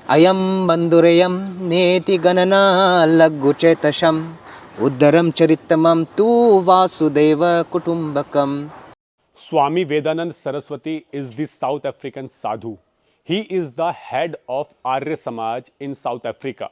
Ayam bandurayam neti ganana lagguchetasham uddaram charitamam tu vasudeva kutumbakam. Swami Vedananda Saraswati is the South African Sadhu. He is the head of Arya Samaj in South Africa.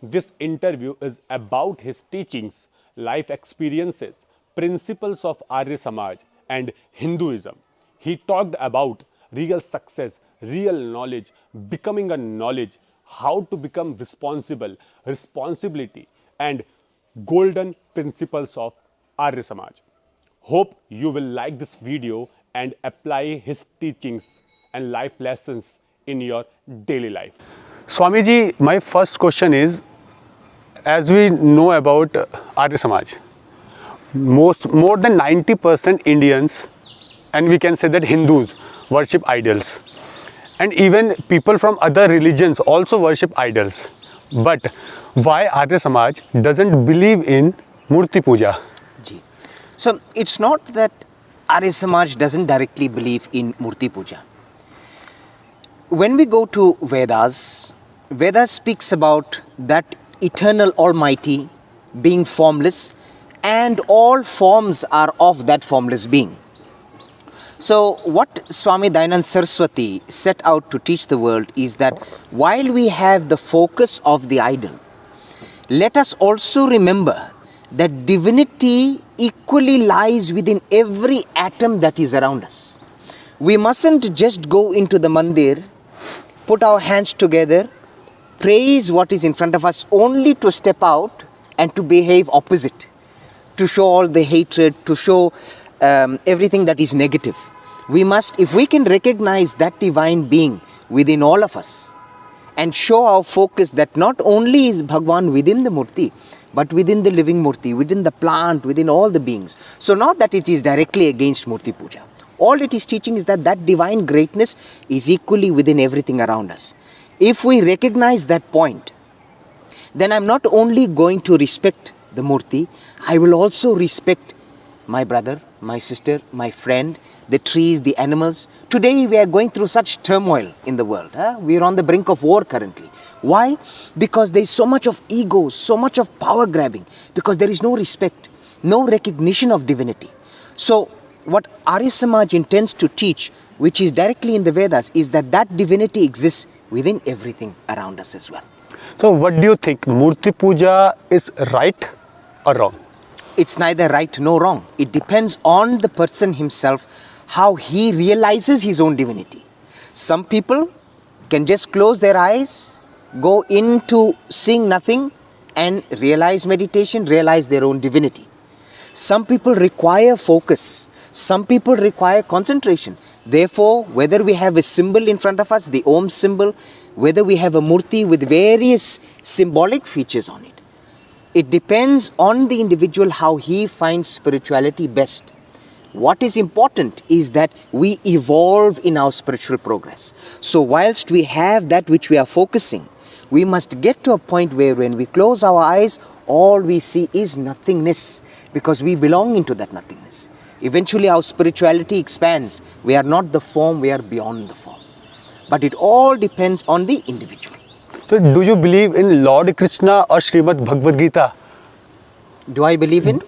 This interview is about his teachings, life experiences, principles of Arya Samaj and Hinduism. He talked about real success, real knowledge, becoming a knowledge, how to become responsible, responsibility, and golden principles of Arya Samaj. Hope you will like this video and apply his teachings and life lessons in your daily life. Swamiji, my first question is, as we know about Arya Samaj, more than 90% Indians, and we can say that Hindus, worship idols. And even people from other religions also worship idols. But why Arya Samaj doesn't believe in Murti Puja? So it's not that Arya Samaj doesn't directly believe in Murti Puja. When we go to Vedas, Vedas speaks about that eternal Almighty being formless, and all forms are of that formless being. So what Swami Vedananda Saraswati set out to teach the world is that while we have the focus of the idol, let us also remember that divinity equally lies within every atom that is around us. We mustn't just go into the mandir, put our hands together, praise what is in front of us only to step out and to behave opposite, to show all the hatred, to show everything that is negative. We must, if we can recognize that divine being within all of us and show our focus that not only is Bhagwan within the Murti, but within the living Murti, within the plant, within all the beings. So not that it is directly against Murti Puja. All it is teaching is that that divine greatness is equally within everything around us. If we recognize that point, then I'm not only going to respect the Murti, I will also respect my brother, my sister, my friend, the trees, the animals. Today we are going through such turmoil in the world. We are on the brink of war currently. Why? Because there is so much of ego, so much of power grabbing, because there is no respect, no recognition of divinity. So what Arya Samaj intends to teach, which is directly in the Vedas, is that that divinity exists within everything around us as well. So what do you think? Murti Puja is right or wrong? It's neither right nor wrong. It depends on the person himself, how he realizes his own divinity. Some people can just close their eyes, go into seeing nothing and realize meditation, realize their own divinity. Some people require focus. Some people require concentration. Therefore, whether we have a symbol in front of us, the Om symbol, whether we have a Murti with various symbolic features on it, it depends on the individual how he finds spirituality best. What is important is that we evolve in our spiritual progress. So whilst we have that which we are focusing, we must get to a point where when we close our eyes, all we see is nothingness, because we belong into that nothingness. Eventually our spirituality expands. We are not the form, we are beyond the form. But it all depends on the individual. So do you believe in Lord Krishna or Srimad Bhagavad Gita? Do I believe in?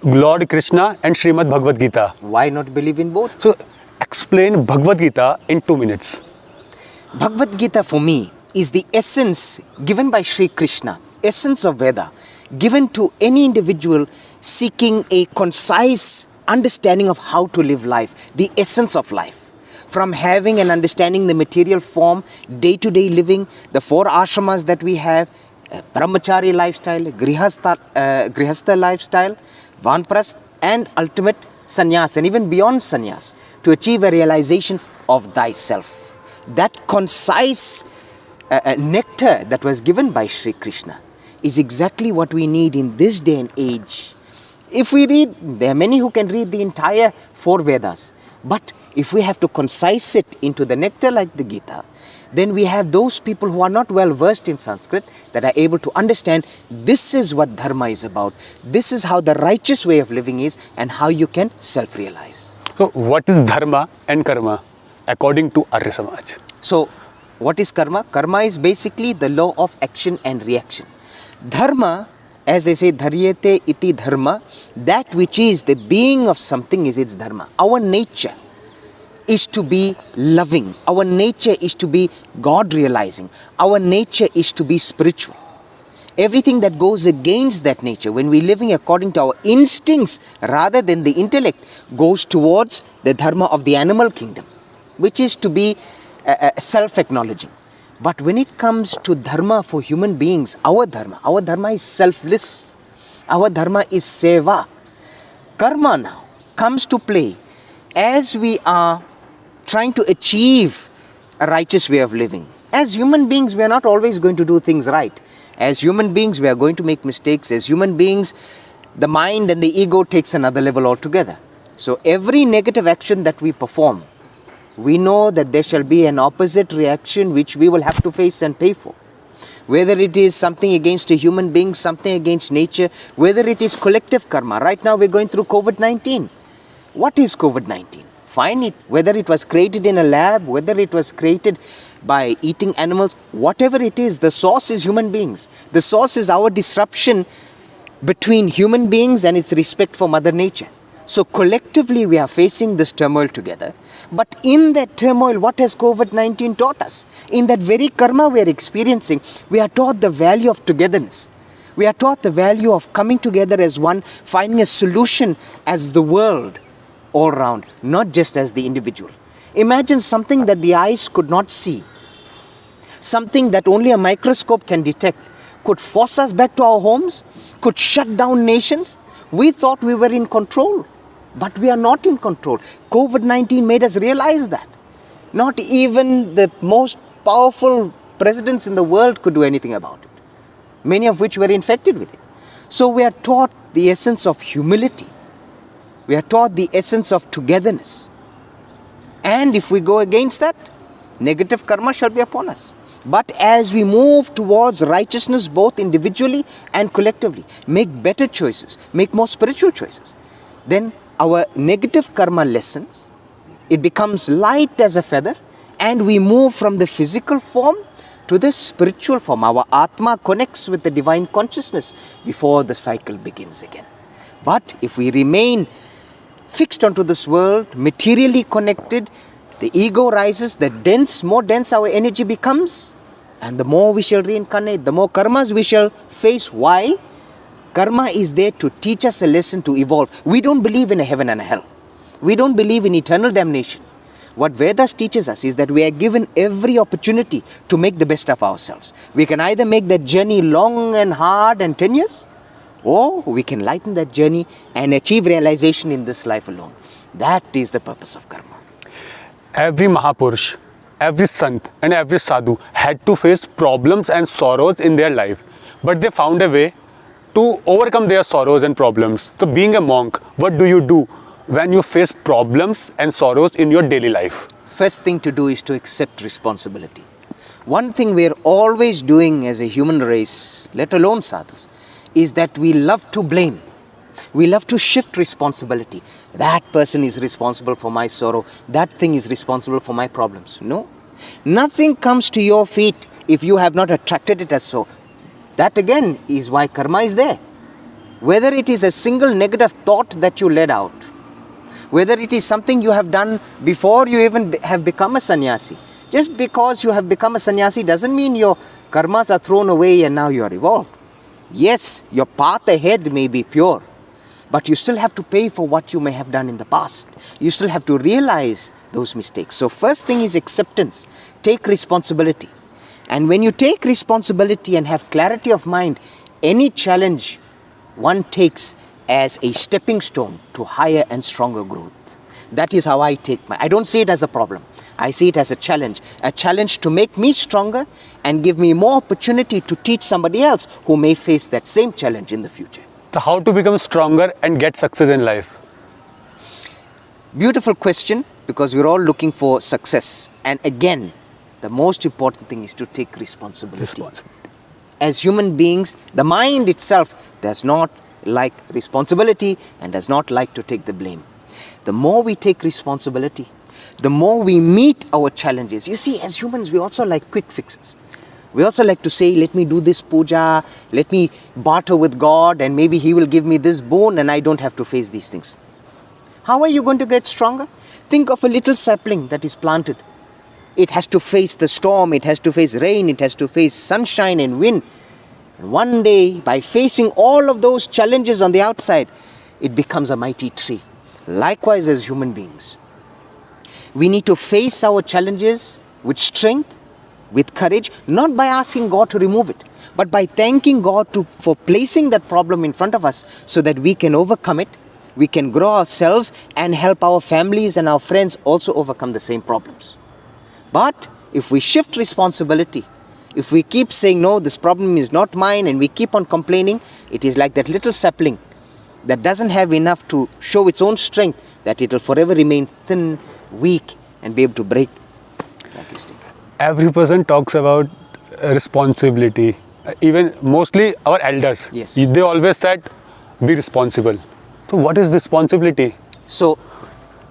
Lord Krishna and Srimad Bhagavad Gita. Why not believe in both? So explain Bhagavad Gita in 2 minutes. Bhagavad Gita for me is the essence given by Sri Krishna, essence of Veda, given to any individual seeking a concise understanding of how to live life, the essence of life. From having and understanding the material form, day-to-day living, the 4 ashramas that we have, brahmachari lifestyle, grihastha lifestyle, vanprast, and ultimate sannyas, and even beyond sannyas, to achieve a realization of thyself. That concise nectar that was given by Sri Krishna is exactly what we need in this day and age. If we read, there are many who can read the entire 4 Vedas, but if we have to concise it into the nectar like the Gita, then we have those people who are not well versed in Sanskrit that are able to understand this is what dharma is about, this is how the righteous way of living is, and how you can self-realize. So what is dharma and karma according to Arya Samaj? So What is karma? Karma is basically the law of action and reaction. Dharma, as they say, dharyate iti dharma, that which is the being of something is its dharma. Our nature is to be loving. Our nature is to be God realizing. Our nature is to be spiritual. Everything that goes against that nature, when we're living according to our instincts rather than the intellect, goes towards the dharma of the animal kingdom, which is to be self-acknowledging. But when it comes to dharma for human beings, our dharma is selfless. Our dharma is seva. Karma now comes to play as we are trying to achieve a righteous way of living. As human beings, we are not always going to do things right. As human beings, we are going to make mistakes. As human beings, the mind and the ego takes another level altogether. So every negative action that we perform, we know that there shall be an opposite reaction which we will have to face and pay for. Whether it is something against a human being, something against nature, whether it is collective karma. Right now we're going through COVID-19. What is COVID-19? Fine it, whether it was created in a lab, whether it was created by eating animals, whatever it is, the source is human beings. The source is our disruption between human beings and its respect for Mother Nature. So collectively we are facing this turmoil together. But in that turmoil, what has COVID-19 taught us? In that very karma we are experiencing, we are taught the value of togetherness. We are taught the value of coming together as one, finding a solution as the world all around, not just as the individual. Imagine something that the eyes could not see, something that only a microscope can detect, could force us back to our homes, could shut down nations. We thought we were in control, but we are not in control. COVID-19 made us realize that. Not even the most powerful presidents in the world could do anything about it, many of which were infected with it. So we are taught the essence of humility. We are taught the essence of togetherness. And if we go against that, negative karma shall be upon us. But as we move towards righteousness, both individually and collectively, make better choices, make more spiritual choices, then our negative karma lessens, it becomes light as a feather, and we move from the physical form to the spiritual form. Our Atma connects with the divine consciousness before the cycle begins again. But if we remain fixed onto this world, materially connected, the ego rises, the more dense our energy becomes, and the more we shall reincarnate, the more karmas we shall face. Why? Karma is there to teach us a lesson to evolve. We don't believe in a heaven and a hell. We don't believe in eternal damnation. What Vedas teaches us is that we are given every opportunity to make the best of ourselves. We can either make that journey long and hard and tenuous, or we can lighten that journey and achieve realization in this life alone. That is the purpose of karma. Every Mahapurush, every Sant and every Sadhu had to face problems and sorrows in their life. But they found a way to overcome their sorrows and problems. So being a monk, what do you do when you face problems and sorrows in your daily life? First thing to do is to accept responsibility. One thing we are always doing as a human race, let alone sadhus, is that we love to blame. We love to shift responsibility. That person is responsible for my sorrow. That thing is responsible for my problems. No. Nothing comes to your feet if you have not attracted it as so. That again is why karma is there. Whether it is a single negative thought that you let out, whether it is something you have done before you even have become a sannyasi. Just because you have become a sannyasi doesn't mean your karmas are thrown away and now you are evolved. Yes, your path ahead may be pure, but you still have to pay for what you may have done in the past. You still have to realize those mistakes. So first thing is acceptance. Take responsibility. And when you take responsibility and have clarity of mind, any challenge one takes as a stepping stone to higher and stronger growth. That is how I take I don't see it as a problem. I see it as a challenge to make me stronger and give me more opportunity to teach somebody else who may face that same challenge in the future. So how to become stronger and get success in life? Beautiful question, because we're all looking for success. And again, the most important thing is to take responsibility. As human beings, the mind itself does not like responsibility and does not like to take the blame. The more we take responsibility, the more we meet our challenges. You see, as humans, we also like quick fixes. We also like to say, let me do this puja, let me barter with God, and maybe He will give me this boon and I don't have to face these things. How are you going to get stronger? Think of a little sapling that is planted. It has to face the storm, it has to face rain, it has to face sunshine and wind. And one day, by facing all of those challenges on the outside, it becomes a mighty tree. Likewise, as human beings, we need to face our challenges with strength, with courage, not by asking God to remove it, but by thanking God for placing that problem in front of us so that we can overcome it, we can grow ourselves and help our families and our friends also overcome the same problems. But if we shift responsibility, if we keep saying, no, this problem is not mine, and we keep on complaining, it is like that little sapling that doesn't have enough to show its own strength, that it will forever remain thin, weak, and be able to break like a stick. Every person talks about responsibility. Even mostly our elders. Yes. They always said, be responsible. So what is responsibility? So,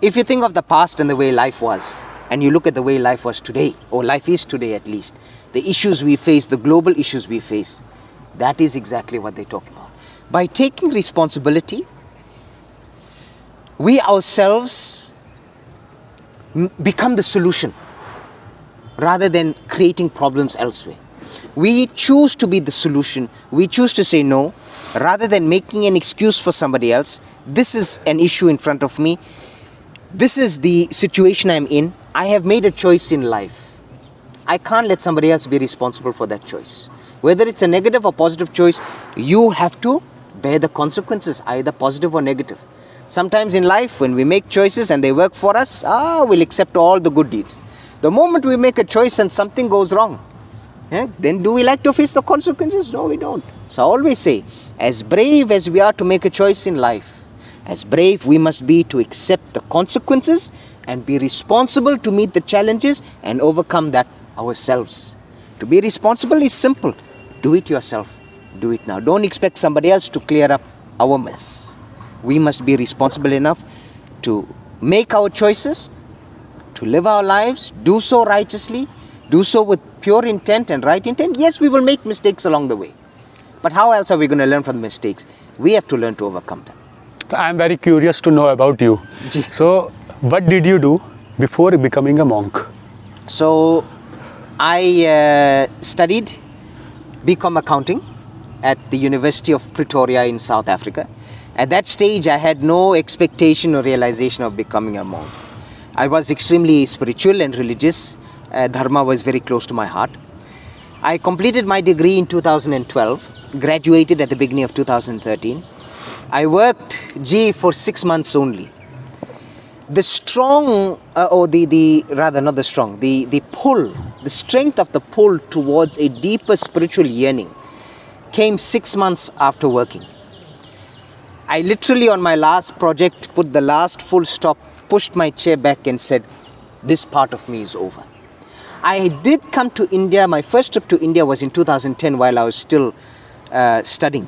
if you think of the past and the way life was, and you look at the way life was today, or life is today at least, the issues we face, the global issues we face, that is exactly what they talk about. By taking responsibility, we ourselves become the solution rather than creating problems elsewhere. We choose to be the solution. We choose to say no rather than making an excuse for somebody else. This is an issue in front of me. This is the situation I'm in. I have made a choice in life. I can't let somebody else be responsible for that choice. Whether it's a negative or positive choice, you have to bear the consequences, either positive or negative. Sometimes in life, when we make choices and they work for us, we'll accept all the good deeds. The moment we make a choice and something goes wrong, then do we like to face the consequences? No, we don't. So I always say, as brave as we are to make a choice in life, as brave we must be to accept the consequences and be responsible to meet the challenges and overcome that ourselves. To be responsible is simple. Do it yourself. Do it now. Don't expect somebody else to clear up our mess. We must be responsible enough to make our choices, to live our lives, do so righteously, do so with pure intent and right intent. Yes, we will make mistakes along the way. But how else are we going to learn from the mistakes? We have to learn to overcome them. I am very curious to know about you. So, what did you do before becoming a monk? So, I studied BCom accounting at the University of Pretoria in South Africa. At that stage, I had no expectation or realization of becoming a monk. I was extremely spiritual and religious. Dharma was very close to my heart. I completed my degree in 2012, graduated at the beginning of 2013. I worked for 6 months only. The pull, the strength of the pull towards a deeper spiritual yearning came 6 months after working. I literally on my last project put the last full stop, pushed my chair back and said, this part of me is over. I did come to India. My first trip to India was in 2010 while I was still studying.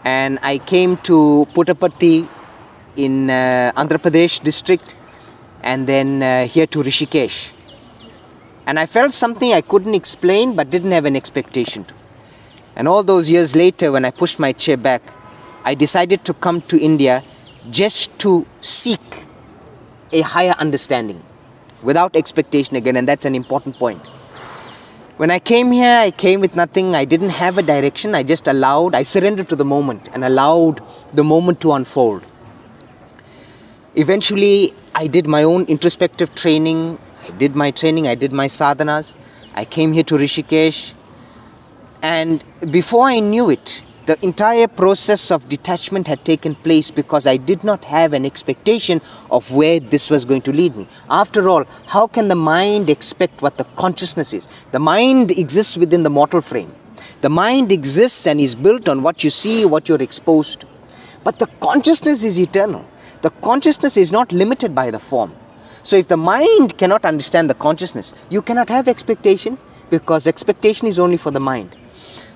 And I came to Puttaparthi in Andhra Pradesh district and then here to Rishikesh. And I felt something I couldn't explain but didn't have an expectation to. And all those years later when I pushed my chair back, I decided to come to India just to seek a higher understanding without expectation again, and that's an important point. When I came here, I came with nothing. I didn't have a direction. I surrendered to the moment and allowed the moment to unfold. Eventually, I did my own introspective training. I did my sadhanas. I came here to Rishikesh. And before I knew it, the entire process of detachment had taken place because I did not have an expectation of where this was going to lead me. After all, how can the mind expect what the consciousness is? The mind exists within the mortal frame. The mind exists and is built on what you see, what you're exposed to. But the consciousness is eternal. The consciousness is not limited by the form. So if the mind cannot understand the consciousness, you cannot have expectation because expectation is only for the mind.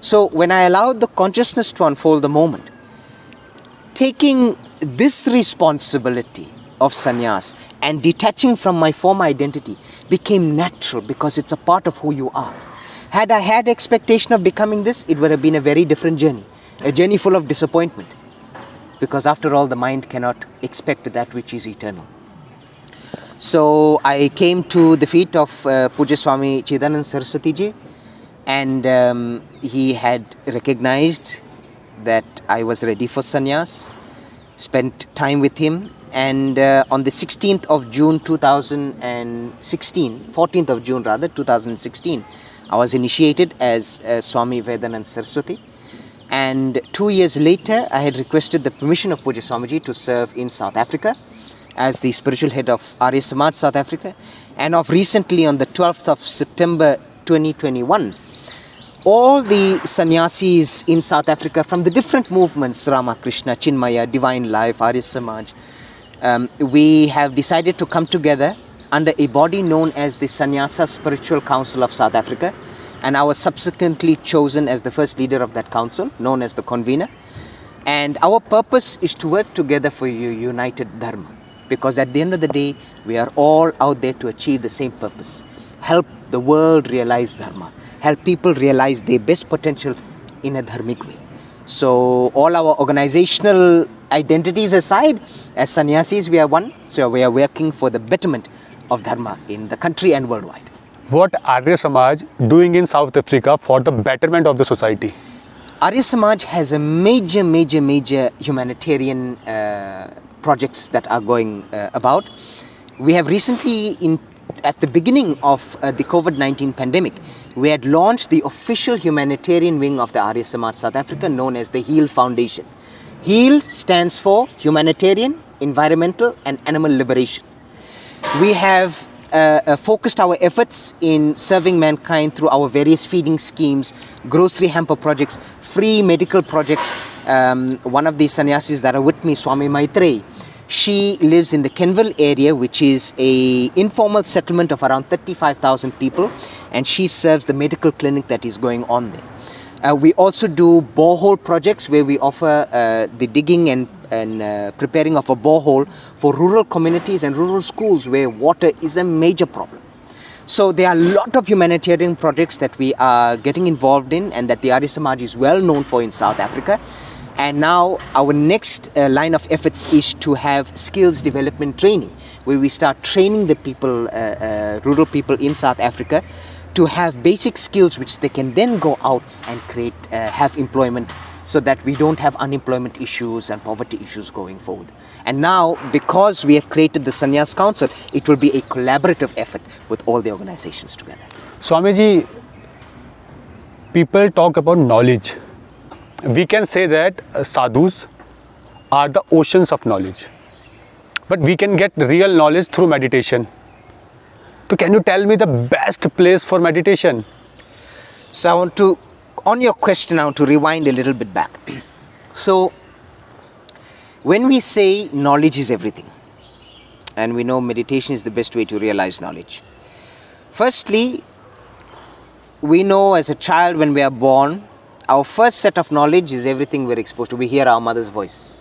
So when I allowed the consciousness to unfold the moment, taking this responsibility of sannyas and detaching from my former identity became natural because it's a part of who you are. Had I had expectation of becoming this, it would have been a very different journey, a journey full of disappointment, because after all, the mind cannot expect that which is eternal. So I came to the feet of Puja Swami Vedananda Saraswati Ji, and he had recognized that I was ready for sannyas, spent time with him, and on the 16th of June 2016, 14th of June rather, 2016, I was initiated as Swami Vedananda Saraswati. And 2 years later, I had requested the permission of Puja Swamiji to serve in South Africa as the spiritual head of Arya Samaj, South Africa. And of recently, on the 12th of September 2021, all the sannyasis in South Africa from the different movements, Rama, Krishna, Chinmaya, Divine Life, Arya Samaj, we have decided to come together under a body known as the Sannyasa Spiritual Council of South Africa. And I was subsequently chosen as the first leader of that council, known as the convener. And our purpose is to work together for a united dharma. Because at the end of the day, we are all out there to achieve the same purpose. Help the world realize dharma. Help people realize their best potential in a dharmic way. So all our organizational identities aside, as sannyasis we are one. So we are working for the betterment of dharma in the country and worldwide. What Arya Samaj doing in South Africa for the betterment of the society? Arya Samaj has a major humanitarian projects that are going about. We have recently, at the beginning of the COVID-19 pandemic, we had launched the official humanitarian wing of the Arya Samaj South Africa, known as the HEAL Foundation. HEAL stands for Humanitarian, Environmental and Animal Liberation. We have focused our efforts in serving mankind through our various feeding schemes, grocery hamper projects, free medical projects. One of the sannyasis that are with me, Swami Maitreyi, she lives in the Kenville area, which is a informal settlement of around 35,000 people, and she serves the medical clinic that is going on there. We also do borehole projects where we offer the digging and preparing of a borehole for rural communities and rural schools where water is a major problem. So there are a lot of humanitarian projects that we are getting involved in and that the Arya Samaj is well known for in South Africa. And now our next line of efforts is to have skills development training, where we start training the people, rural people in South Africa, to have basic skills which they can then go out and create, have employment, so that we don't have unemployment issues and poverty issues going forward. And now, because we have created the Sannyas Council, it will be a collaborative effort with all the organizations together. Swamiji, people talk about knowledge. We can say that sadhus are the oceans of knowledge. But we can get real knowledge through meditation. So can you tell me the best place for meditation? So I want to, on your question, I want to rewind a little bit back. So when we say knowledge is everything, and we know meditation is the best way to realize knowledge. Firstly, we know as a child when we are born, our first set of knowledge is everything we're exposed to. We hear our mother's voice.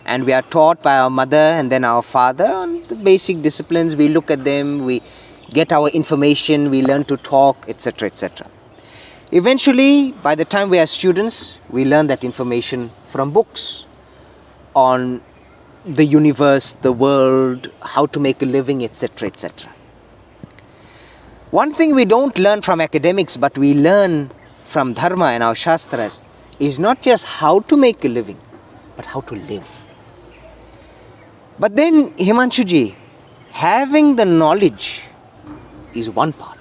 And we are taught by our mother and then our father on the basic disciplines. We look at them, we get our information, we learn to talk, etc., etc. Eventually, by the time we are students, we learn that information from books on the universe, the world, how to make a living, etc., etc. One thing we don't learn from academics, but we learn from Dharma and our Shastras, is not just how to make a living, but how to live. But then, Himanshu ji, having the knowledge is one part.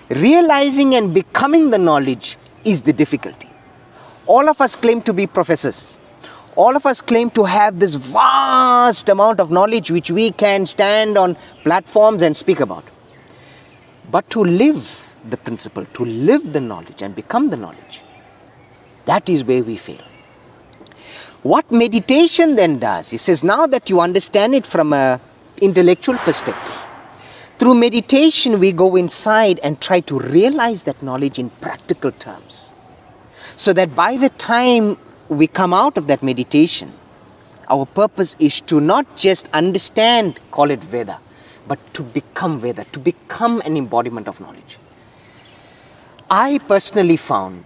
Realizing and becoming the knowledge is the difficulty. All of us claim to be professors. All of us claim to have this vast amount of knowledge which we can stand on platforms and speak about. But to live the principle, to live the knowledge and become the knowledge, that is where we fail. What meditation then does, it says, now that you understand it from an intellectual perspective, through meditation we go inside and try to realize that knowledge in practical terms. So that by the time we come out of that meditation, Our purpose is to not just understand, call it Veda, but to become Veda, to become an embodiment of knowledge. I personally found,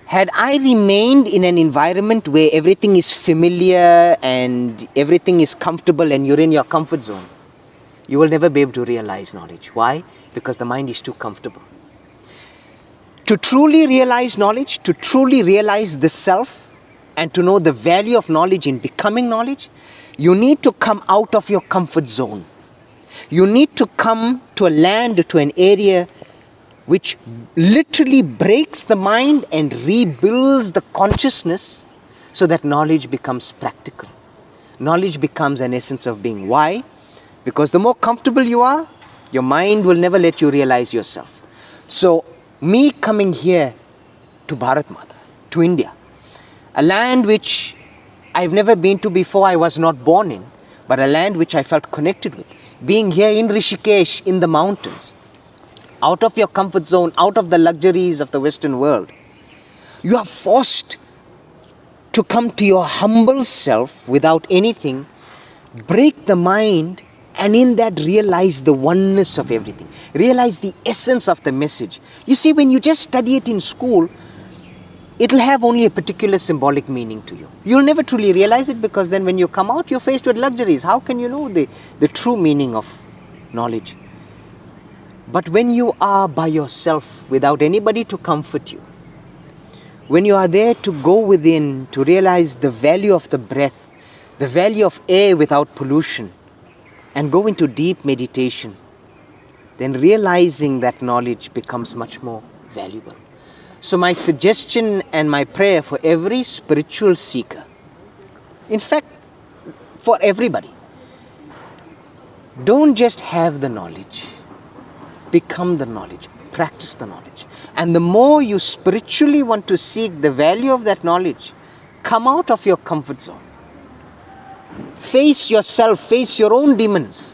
had I remained in an environment where everything is familiar and everything is comfortable and you're in your comfort zone, you will never be able to realize knowledge. Why? Because the mind is too comfortable. To truly realize knowledge, to truly realize the self, and to know the value of knowledge in becoming knowledge, you need to come out of your comfort zone. You need to come to a land, to an area which literally breaks the mind and rebuilds the consciousness so that knowledge becomes practical. Knowledge becomes an essence of being. Why? Because the more comfortable you are, your mind will never let you realize yourself. So, me coming here to Bharat Mata, to India, a land which I've never been to before, I was not born in, but a land which I felt connected with. Being here in Rishikesh, in the mountains, out of your comfort zone, out of the luxuries of the Western world, you are forced to come to your humble self without anything, break the mind, and in that realize the oneness of everything, realize the essence of the message. You see, when you just study it in school, it'll have only a particular symbolic meaning to you. You'll never truly realize it, because then when you come out, you're faced with luxuries. How can you know the true meaning of knowledge? But when you are by yourself, without anybody to comfort you, when you are there to go within, to realize the value of the breath, the value of air without pollution, and go into deep meditation, then realizing that knowledge becomes much more valuable. So my suggestion and my prayer for every spiritual seeker, in fact, for everybody, don't just have the knowledge, become the knowledge, practice the knowledge. And the more you spiritually want to seek the value of that knowledge, come out of your comfort zone. Face yourself, face your own demons,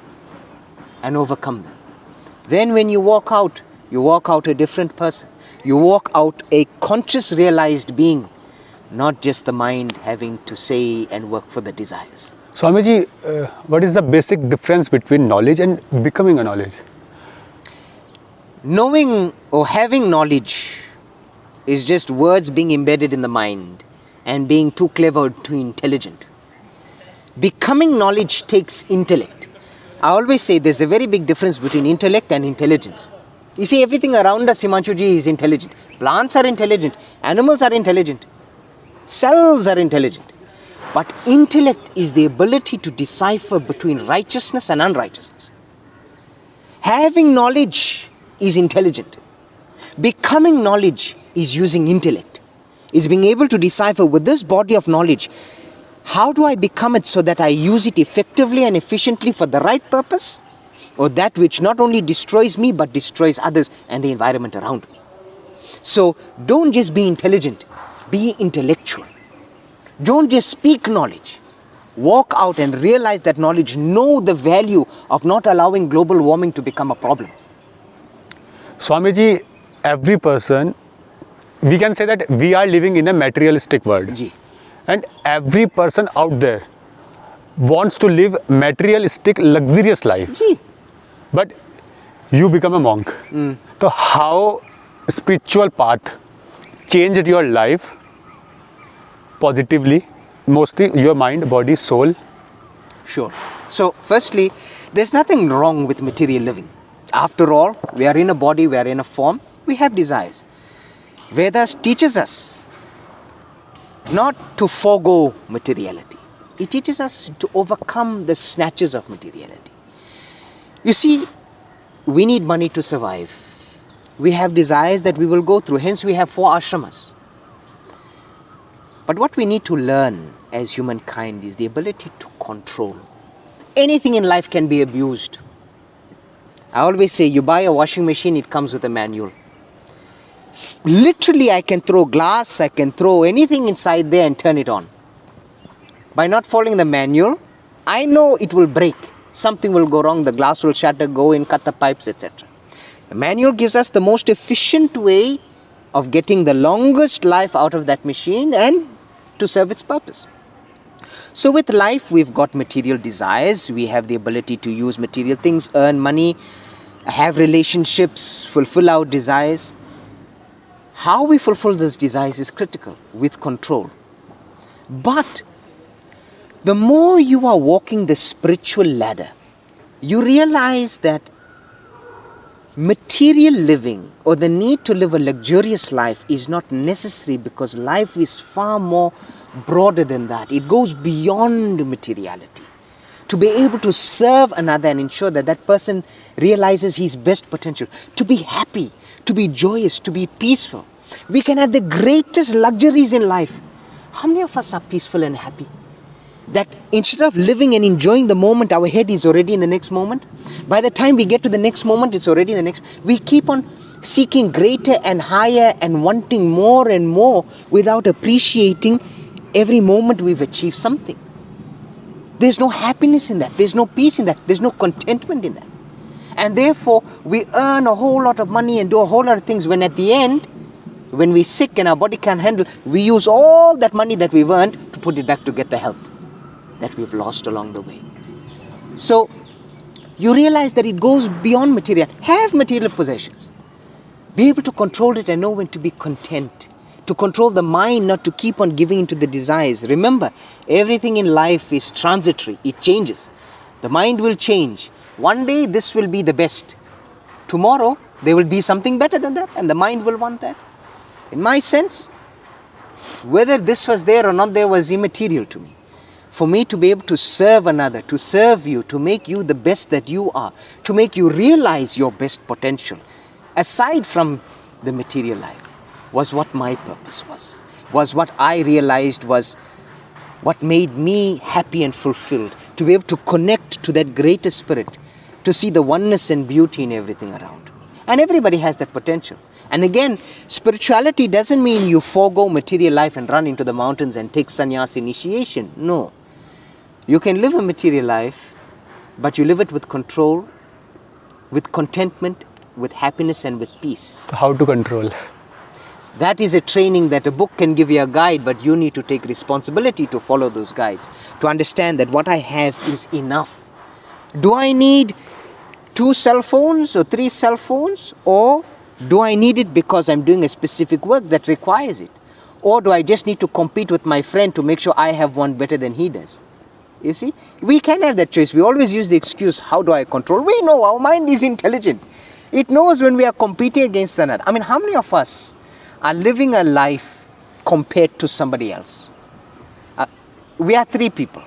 and overcome them. Then when you walk out a different person. You walk out a conscious, realized being, not just the mind having to say and work for the desires. Swamiji, what is the basic difference between knowledge and becoming a knowledge? Knowing or having knowledge is just words being embedded in the mind and being too clever, too intelligent. Becoming knowledge takes intellect. I always say there's a very big difference between intellect and intelligence. You see, everything around us, Himanshu ji, is intelligent. Plants are intelligent. Animals are intelligent. Cells are intelligent. But intellect is the ability to decipher between righteousness and unrighteousness. Having knowledge is intelligent. Becoming knowledge is using intellect. Is being able to decipher with this body of knowledge, how do I become it so that I use it effectively and efficiently for the right purpose? Or that which not only destroys me but destroys others and the environment around me. So don't just be intelligent, be intellectual. Don't just speak knowledge. Walk out and realize that knowledge. Know the value of not allowing global warming to become a problem. Swamiji, every person, we can say that we are living in a materialistic world. Ji. And every person out there wants to live materialistic, luxurious life. Ji. But you become a monk. So how spiritual path changed your life positively? Mostly your mind, body, soul. Sure. So firstly, there's nothing wrong with material living. After all, we are in a body, we are in a form, we have desires. Vedas teaches us not to forego materiality. It teaches us to overcome the snatches of materiality. You see, we need money to survive. We have desires that we will go through. Hence, we have 4 ashramas. But what we need to learn as humankind is the ability to control. Anything in life can be abused. I always say, you buy a washing machine, it comes with a manual. Literally, I can throw glass, I can throw anything inside there and turn it on. By not following the manual, I know it will break. Something will go wrong, the glass will shatter, go in, cut the pipes, etc. The manual gives us the most efficient way of getting the longest life out of that machine and to serve its purpose. So with life, we've got material desires. We have the ability to use material things, earn money, have relationships, fulfill our desires. How we fulfill those desires is critical, with control. But the more you are walking the spiritual ladder, you realize that material living or the need to live a luxurious life is not necessary, because life is far more broader than that. It goes beyond materiality. To be able to serve another and ensure that that person realizes his best potential, to be happy, to be joyous, to be peaceful. We can have the greatest luxuries in life. How many of us are peaceful and happy? That instead of living and enjoying the moment, our head is already in the next moment. By the time we get to the next moment, it's already in the next. We keep on seeking greater and higher and wanting more and more without appreciating every moment we've achieved something. There's no happiness in that. There's no peace in that. There's no contentment in that. And therefore, we earn a whole lot of money and do a whole lot of things, when at the end, when we're sick and our body can't handle, we use all that money that we've earned to put it back to get the health that we've lost along the way. So, you realize that it goes beyond material. Have material possessions. Be able to control it and know when to be content. To control the mind, not to keep on giving into the desires. Remember, everything in life is transitory. It changes. The mind will change. One day, this will be the best. Tomorrow, there will be something better than that, and the mind will want that. In my sense, whether this was there or not there was immaterial to me. For me to be able to serve another, to serve you, to make you the best that you are, to make you realize your best potential, aside from the material life, was what my purpose was what I realized was what made me happy and fulfilled, to be able to connect to that greater spirit, to see the oneness and beauty in everything around me. And everybody has that potential. And again, spirituality doesn't mean you forego material life and run into the mountains and take sannyas initiation. No. You can live a material life, but you live it with control, with contentment, with happiness and with peace. How to control? That is a training that a book can give you a guide, but you need to take responsibility to follow those guides, to understand that what I have is enough. Do I need 2 cell phones or 3 cell phones? Or do I need it because I'm doing a specific work that requires it? Or do I just need to compete with my friend to make sure I have one better than he does? You see, we can have that choice. We always use the excuse, how do I control? We know our mind is intelligent. It knows when we are competing against another. I mean, how many of us are living a life compared to somebody else? We are 3 people.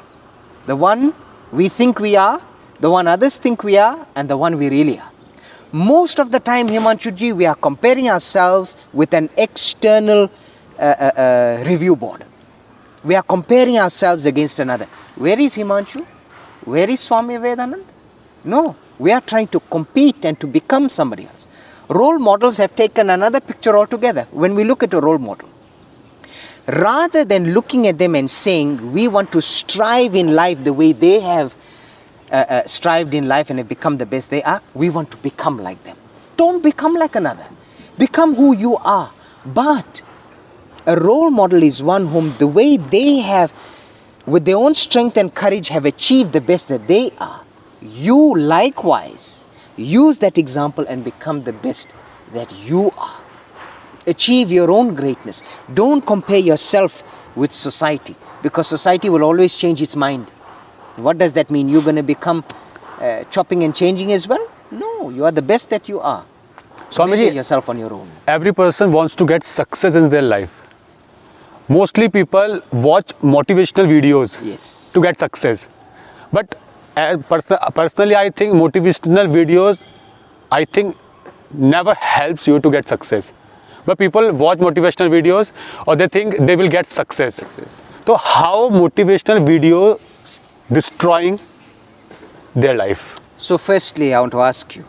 The one we think we are, the one others think we are, and the one we really are. Most of the time, Himanshu ji, we are comparing ourselves with an external review board. We are comparing ourselves against another. Where is Himanshu? Where is Swami Vedananda? No, we are trying to compete and to become somebody else. Role models have taken another picture altogether. When we look at a role model, rather than looking at them and saying we want to strive in life the way they have strived in life and have become the best they are, we want to become like them. Don't become like another. Become who you are. But a role model is one whom the way they have, with their own strength and courage, have achieved the best that they are. You likewise use that example and become the best that you are. Achieve your own greatness. Don't compare yourself with society, because society will always change its mind. What does that mean? You're going to become chopping and changing as well? No, you are the best that you are. Measure yourself on your own. Every person wants to get success in their life. Mostly people watch motivational videos to get success. But personally, I think motivational videos, never helps you to get success. But people watch motivational videos or they think they will get success. So how motivational video destroying their life? So firstly, I want to ask you,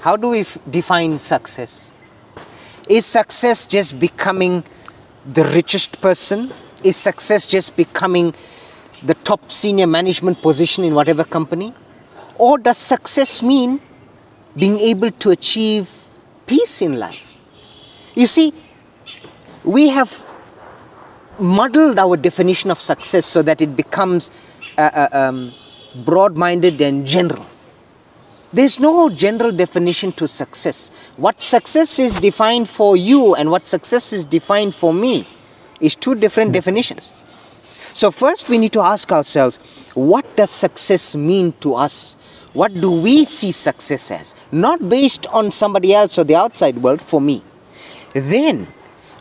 how do we define success? Is success just becoming the richest person? Is success just becoming the top senior management position in whatever company? Or does success mean being able to achieve peace in life? You see, we have muddled our definition of success so that it becomes broad-minded and general. There's no general definition to success. What success is defined for you and what success is defined for me is two different definitions. So first we need to ask ourselves, what does success mean to us? What do we see success as? Not based on somebody else or the outside world, for me. Then,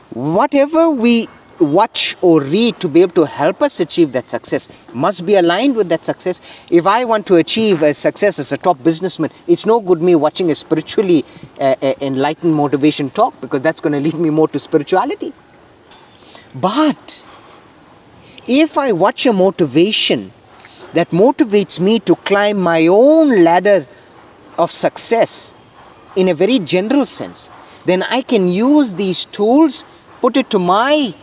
whatever we watch or read to be able to help us achieve that success must be aligned with that success. If I want to achieve a success as a top businessman, it's no good me watching a spiritually enlightened motivation talk, because that's going to lead me more to spirituality. But if I watch a motivation that motivates me to climb my own ladder of success in a very general sense, then I can use these tools, put it to my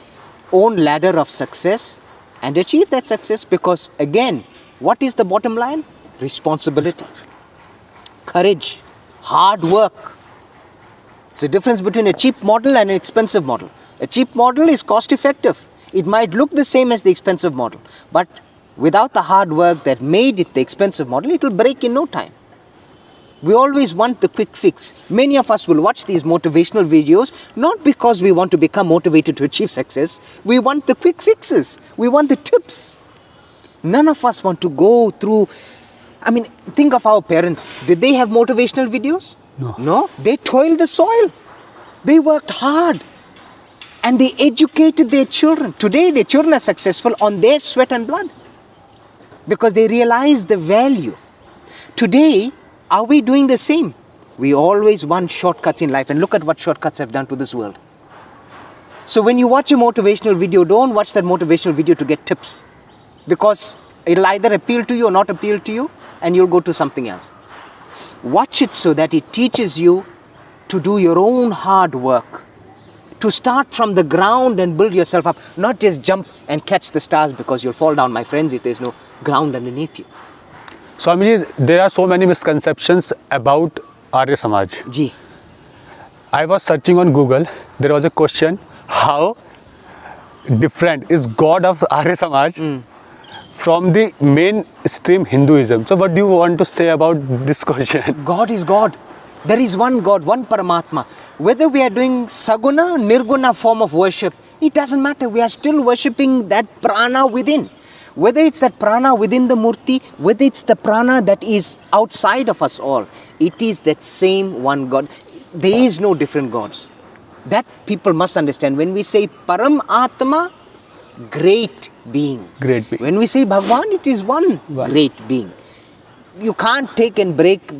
own ladder of success and achieve that success. Because again, what is the bottom line? Responsibility, courage, hard work. It's the difference between a cheap model and an expensive model. A cheap model is cost effective. It might look the same as the expensive model, but without the hard work that made it the expensive model, it will break in no time. We always want the quick fix. Many of us will watch these motivational videos not because we want to become motivated to achieve success. We want the quick fixes. We want the tips. None of us want to go through. I mean, think of our parents. Did they have motivational videos? No. They toiled the soil. They worked hard. And they educated their children. Today, their children are successful on their sweat and blood, because they realize the value. Today, are we doing the same? We always want shortcuts in life, and look at what shortcuts have done to this world. So when you watch a motivational video, don't watch that motivational video to get tips, because it'll either appeal to you or not appeal to you, and you'll go to something else. Watch it so that it teaches you to do your own hard work, to start from the ground and build yourself up, not just jump and catch the stars, because you'll fall down, my friends, if there's no ground underneath you. Swamiji, there are so many misconceptions about Arya Samaj. Ji. I was searching on Google. There was a question: how different is God of Arya Samaj from the mainstream Hinduism? So what do you want to say about this question? God is God. There is one God, one Paramatma. Whether we are doing Saguna, Nirguna form of worship, it doesn't matter. We are still worshipping that prana within. Whether it's that prana within the murti, whether it's the prana that is outside of us all, it is that same one God. There is no different gods. That people must understand. When we say Param Atma, great being. Great being. When we say Bhagwan, it is one great being. You can't take and break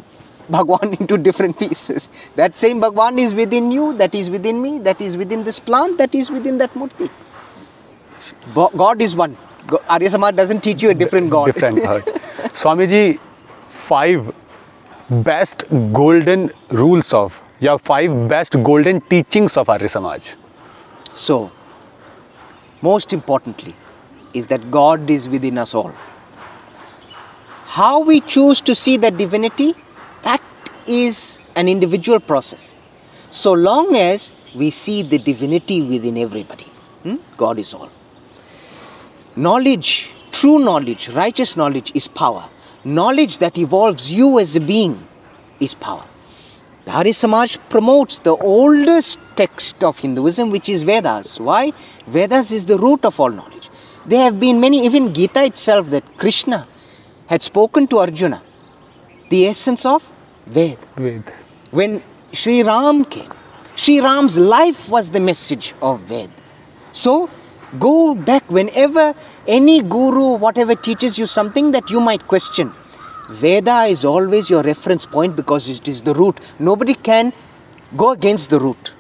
Bhagwan into different pieces. That same Bhagwan is within you, that is within me, that is within this plant, that is within that murti. God is one. Arya Samaj doesn't teach you a different God. Different God. Swamiji, 5 best golden rules of, 5 best golden teachings of Arya Samaj. So, most importantly, is that God is within us all. How we choose to see that divinity, that is an individual process. So long as we see the divinity within everybody, God is all. Knowledge, true knowledge, righteous knowledge is power. Knowledge that evolves you as a being is power. The Arya Samaj promotes the oldest text of Hinduism, which is Vedas. Why? Vedas is the root of all knowledge. There have been many, even Gita itself, that Krishna had spoken to Arjuna, the essence of Ved. When Sri Ram came, Sri Ram's life was the message of Ved. So, go back whenever any guru, whatever, teaches you something that you might question. Veda is always your reference point, because it is the root. Nobody can go against the root.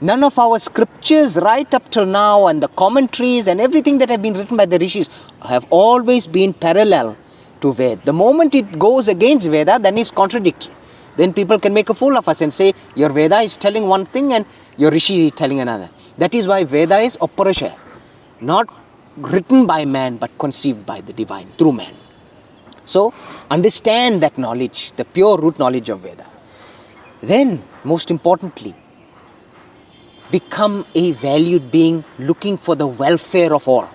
None of our scriptures right up till now and the commentaries and everything that have been written by the rishis have always been parallel to Veda. The moment it goes against Veda, then it's contradictory. Then people can make a fool of us and say, your Veda is telling one thing and your rishi is telling another. That is why Veda is Aparasha, not written by man but conceived by the divine through man. So, understand that knowledge, the pure root knowledge of Veda. Then, most importantly, become a valued being looking for the welfare of all.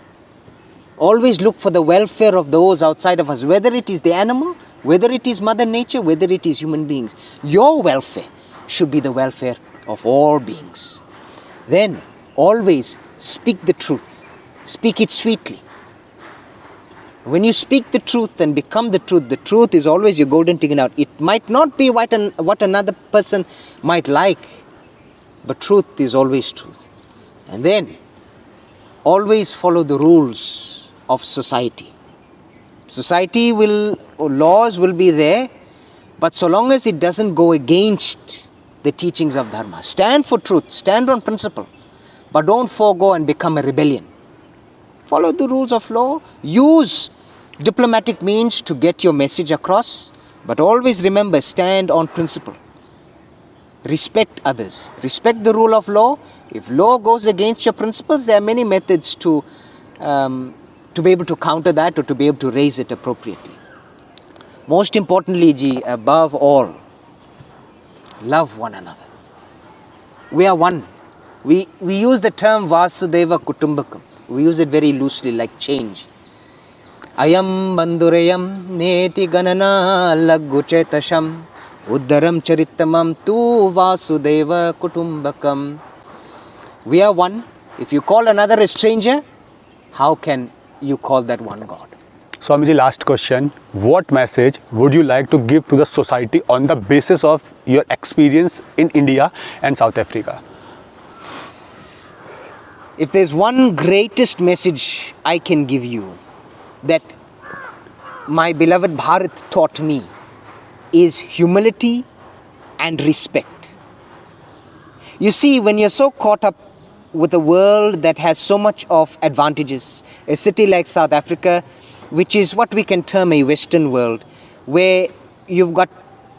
Always look for the welfare of those outside of us, whether it is the animal, whether it is Mother Nature, whether it is human beings. Your welfare should be the welfare of all beings. Then always speak the truth. Speak it sweetly. When you speak the truth and become the truth is always your golden ticket out. It might not be what another person might like, but truth is always truth. And then always follow the rules of society. Laws will be there, but so long as it doesn't go against the teachings of Dharma. Stand for truth, stand on principle, but don't forego and become a rebellion. Follow the rules of law, use diplomatic means to get your message across, but always remember, stand on principle. Respect others, respect the rule of law. If law goes against your principles, there are many methods to be able to counter that or to be able to raise it appropriately. Most importantly, Ji, above all, love one another. We are one. We use the term Vasudeva Kutumbakam. We use it very loosely, like change. Ayam bandurayam neti ganana lagguchetasham uddaram charittamam tu Vasudeva Kutumbakam. We are one. If you call another a stranger, how can you call that one God? Swamiji, last question. What message would you like to give to the society on the basis of your experience in India and South Africa? If there's one greatest message I can give you that my beloved Bharat taught me is humility and respect. You see, when you're so caught up with a world that has so much of advantages, a city like South Africa, which is what we can term a Western world, where you've got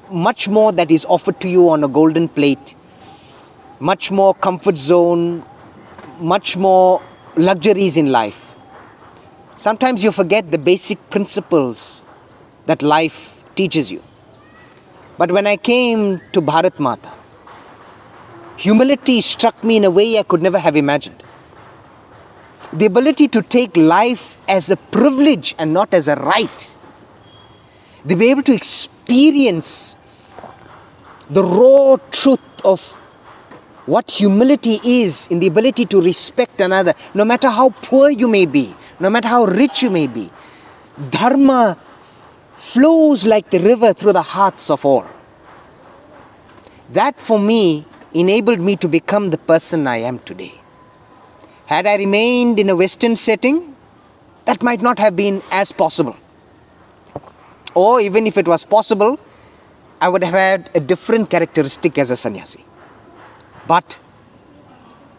much more that is offered to you on a golden plate, much more comfort zone, much more luxuries in life. Sometimes you forget the basic principles that life teaches you. But when I came to Bharat Mata, humility struck me in a way I could never have imagined. The ability to take life as a privilege and not as a right. To be able to experience the raw truth of what humility is in the ability to respect another, no matter how poor you may be, no matter how rich you may be. Dharma flows like the river through the hearts of all. That for me enabled me to become the person I am today. Had I remained in a Western setting, that might not have been as possible. Or even if it was possible, I would have had a different characteristic as a sannyasi. But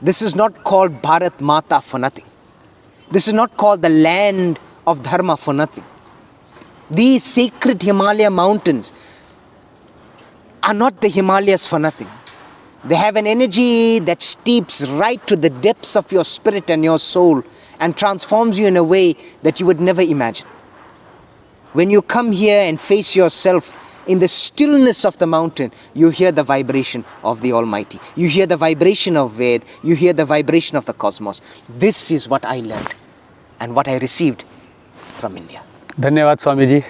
this is not called Bharat Mata for nothing. This is not called the land of Dharma for nothing. These sacred Himalaya mountains are not the Himalayas for nothing. They have an energy that steeps right to the depths of your spirit and your soul and transforms you in a way that you would never imagine. When you come here and face yourself in the stillness of the mountain, you hear the vibration of the Almighty. You hear the vibration of Ved. You hear the vibration of the cosmos. This is what I learned and what I received from India. Dhanyavad Swamiji.